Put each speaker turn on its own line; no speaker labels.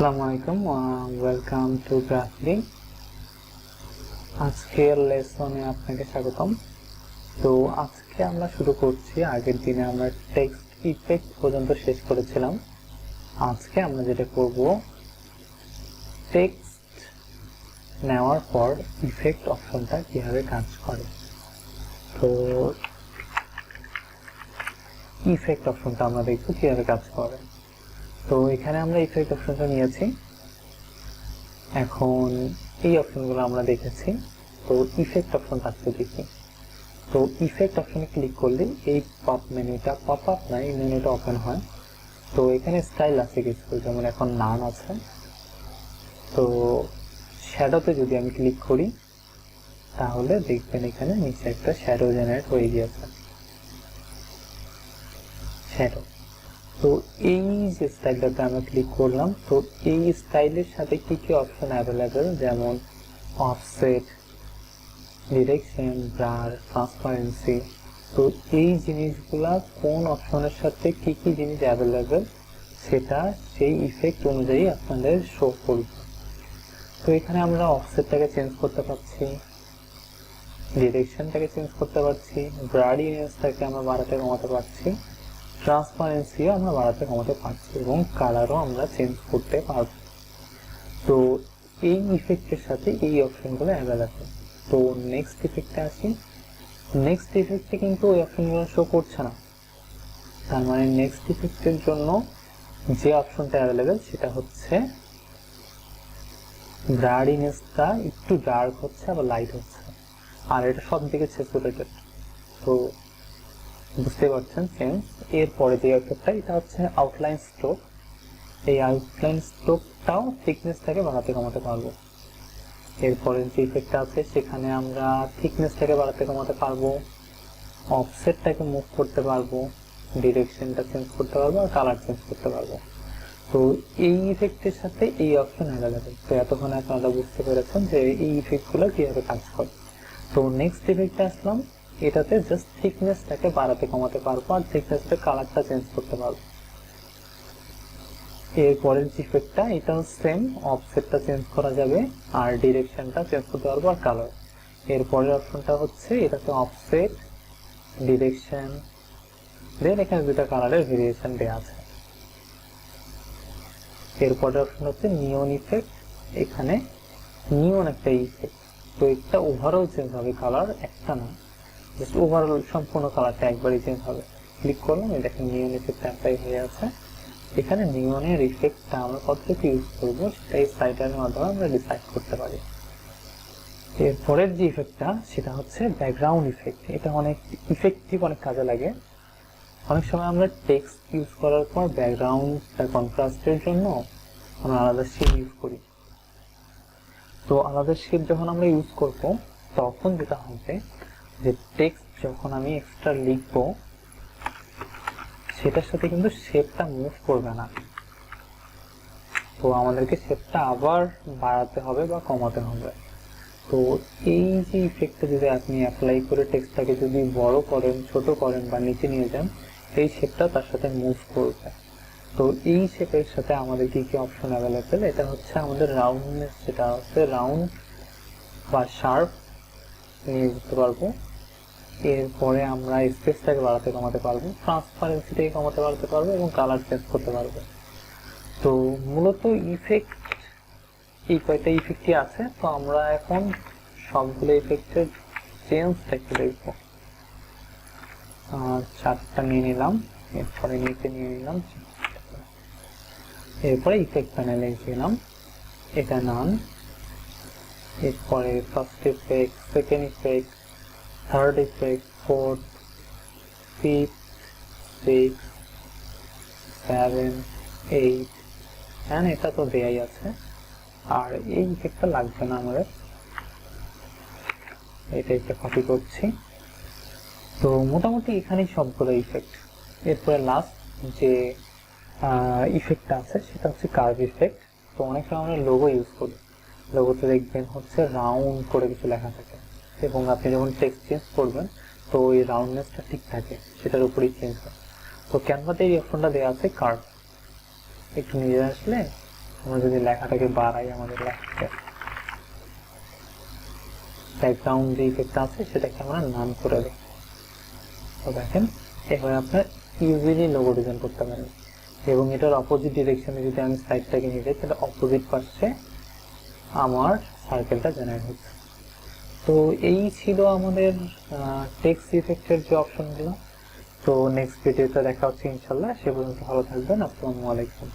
আসসালামু আলাইকুম, welcome to graphing. আজকের লেসনে আপনাকে স্বাগতম। তো আজকে আমরা শুরু করছি, আগের দিনে আমরা টেক্সট ইফেক্ট পর্যন্ত শেষ করেছিলাম। আজকে আমরা যেটা করব, টেক্সট নেওয়ার পর ইফেক্ট অপশনটা কিভাবে কাজ করে। তো ইফেক্ট অপশনটা আমরা দেখব কিভাবে কাজ করে। তো এখানে আমরা ইফেক্ট অপশনটা নিয়েছি। এখন এই অপশনগুলো আমরা দেখেছি, তো ইফেক্ট অপশন থাকতে দেখি। তো ইফেক্ট অপশনে ক্লিক করলে এই পপ মেনুটা, পপ আপ না, এই মেনুটা ওপেন হয়। তো এখানে স্টাইল আছে কিছু, যেমন এখন নান আছে। তো শ্যাডোতে যদি আমি ক্লিক করি তাহলে দেখবেন এখানে নিচে একটা শ্যাডো জেনারেট হয়ে গিয়েছে, শ্যাডো। তো এই যে স্টাইলটাতে আমরা ক্লিক করলাম, তো এই স্টাইলের সাথে কি কি অপশন অ্যাভেলেবেল, যেমন অফসেট, ডিরেকশন, ব্লার, ট্রান্সপারেন্সি। তো এই জিনিসগুলা কোন অপশনের সাথে কি কি জিনিস অ্যাভেলেবেল সেটা সেই ইফেক্ট অনুযায়ী আপনাদের শো করবে। তো এখানে আমরা অফসেটটাকে চেঞ্জ করতে পারছি, ডিরেকশনটাকে চেঞ্জ করতে পারছি, ব্রাইটনেসটাকে আমরা বাড়াতে কমাতে পারছি, ট্রান্সপারেন্সিও আমরা বাড়াতে কমাতে পারছি, এবং কালারও আমরা চেঞ্জ করতে পারবো। তো এই ইফেক্টের সাথে এই অপশনগুলো অ্যাভেলেবেল। তো নেক্সট ইফেক্টে আসি। নেক্সট ইফেক্টে কিন্তু ওই অপশনগুলো শো করছে না, তার মানে নেক্সট ইফেক্টের জন্য যে অপশনটা অ্যাভেলেবেল সেটা হচ্ছে ব্রাইটনেসটা একটু ডার্ক হচ্ছে আবার লাইট হচ্ছে, আর এটা সব দিকে স্যাচুরেটেড। তো বুঝতে পারছেন সেন্স। এরপরে যে ইফেক্টটা, এটা হচ্ছে আউটলাইন স্ট্রোক। এই আউটলাইন স্ট্রোকটাও থিকনেসটাকে বাড়াতে কমাতে পারবো। এরপরে যে ইফেক্টটা আছে সেখানে আমরা থিকনেসটাকে বাড়াতে কমাতে পারবো, অফসেটটাকে মুভ করতে পারবো, ডিরেকশনটা চেঞ্জ করতে পারবো, আর কালার চেঞ্জ করতে পারবো। তো এই ইফেক্টের সাথে এই অপশন অ্যাভেলেবেল। তো এতক্ষণ আপনারা বুঝতে পেরেছেন যে এই ইফেক্টগুলো কিভাবে কাজ করে। তো নেক্সট ইফেক্টে আসলাম, এটাতে জাস্ট থিকনেসটাকে বাড়াতে কমাতে পারবো, আর থিকনেসটা কালারটা চেঞ্জ করতে পারবো। এরপরের যে ইফেক্টটা, এটাও সেম, অফসেটটা চেঞ্জ করা যাবে, আর ডিরেকশনটা চেঞ্জ করতে পারবো, আর কালার। এরপরের অপশনটা হচ্ছে, এটাতে অফসেট, ডিরেকশন, দেন এখানে দুটা কালারের ভেরিয়েশন দেওয়া আছে। এরপরের অপশন হচ্ছে নিয়ন ইফেক্ট। এখানে নিয়ন একটা ইফেক্ট, তো একটা ওভারঅল চেঞ্জ হবে, কালার একটা না, জাস্ট ওভারঅল সম্পূর্ণ কালারটা একবারই চেঞ্জ হবে। ক্লিক করলাম, এই দেখেন নিয়ন ইফেক্ট অ্যাপ্লাই হয়ে আছে। এখানে নিয়নের ইফেক্টটা আমরা কতটুকু ইউজ করবো সেটা এই স্লাইডারের মাধ্যমে আমরা ডিসাইড করতে পারি। এরপরের যে ইফেক্টটা সেটা হচ্ছে ব্যাকগ্রাউন্ড ইফেক্ট। এটা অনেক ইফেক্টিভ, অনেক কাজে লাগে। অনেক সময় আমরা টেক্সট ইউজ করার পর ব্যাকগ্রাউন্ড বা কন্ট্রাস্টের জন্য আমরা আলাদা শেড ইউজ করি। তো আলাদা শেড যখন আমরা ইউজ করব, তখন যেটা হবে যে টেক্সট যখন আমি এক্সট্রা লিখবো সেটার সাথে কিন্তু শেপটা মুভ করবে না। তো আমাদেরকে শেপটা আবার বাড়াতে হবে বা কমাতে হবে। তো এই যে ইফেক্টটা যদি আপনি অ্যাপ্লাই করে টেক্সটটাকে যদি বড় করেন, ছোট করেন বা নিচে নিয়ে যান, এই শেপটা তার সাথে মুভ করবে। তো এই শেপের সাথে আমাদের কি কি অপশন অ্যাভেলেবেল, এটা হচ্ছে আমাদের রাউন্ডনেস, যেটা হচ্ছে রাউন্ড বা শার্প নিয়ে যেতে পারবো। এরপরে আমরা স্পেসটাকে বাড়াতে কমাতে পারবো, ট্রান্সপারেন্সিটাকে কমাতে বাড়াতে পারবো, এবং কালার চেঞ্জ করতে পারবো। তো মূলত ইফেক্ট এই কয়টা ইফেক্টই আছে। তো আমরা এখন সবগুলো ইফেক্টের চেঞ্জটা একটু দেখবো। চারটা নিয়ে নিলাম, এরপরে নিচে নিয়ে নিলাম, এরপরে ইফেক্ট প্যানেলে গেলাম, এটা নান। এরপরে first effect, second effect, third effect, fourth, fifth, six, 7, 8, and এটা তো দেয়াই আছে। আর এই ইফেক্টটা লাগবে না আমাদের, এটা একটা কপি করছি। তো মোটামুটি এখানেই সবগুলো ইফেক্ট। এরপরে লাস্ট যে ইফেক্টটা আছে সেটা হচ্ছে কার্ভ ইফেক্ট। তো অনেক সময় আমরা লোগো ইউজ করি, লোগোতে দেখবেন হচ্ছে রাউন্ড করে কিছু লেখা থাকে, এবং আপনি যখন টেক্সট চেঞ্জ করবেন তো ওই রাউন্ডনেসটা ঠিক থাকে, সেটার উপরেই চেঞ্জ হয়। তো ক্যানভাতে এই অপশনটা দেওয়া আছে কার্ভ। একটু নিয়ে আসলে আমরা যদি লেখাটাকে বাড়াই, আমাদের লেখাকে ব্যাকগ্রাউন্ড যে ইফেক্ট আছে সেটাকে আমরা নাম করে দিই। তো দেখেন এভাবে আপনার ইজিলি লোগো ডিজাইন করতে পারেন। এবং এটার অপোজিট ডিরেকশনে যদি আমি সাইডটাকে নিয়ে যাই, তাহলে অপোজিট পাশে আমার সার্কেলটা জেনারেট হচ্ছে। তো এই ছিল আমাদের টেক্সট ইফেক্টের যে অপশনগুলো। তো নেক্সট ভিডিওতে দেখা হচ্ছে ইনশাল্লাহ। সে পর্যন্ত ভালো থাকবেন। আসসালামু আলাইকুম।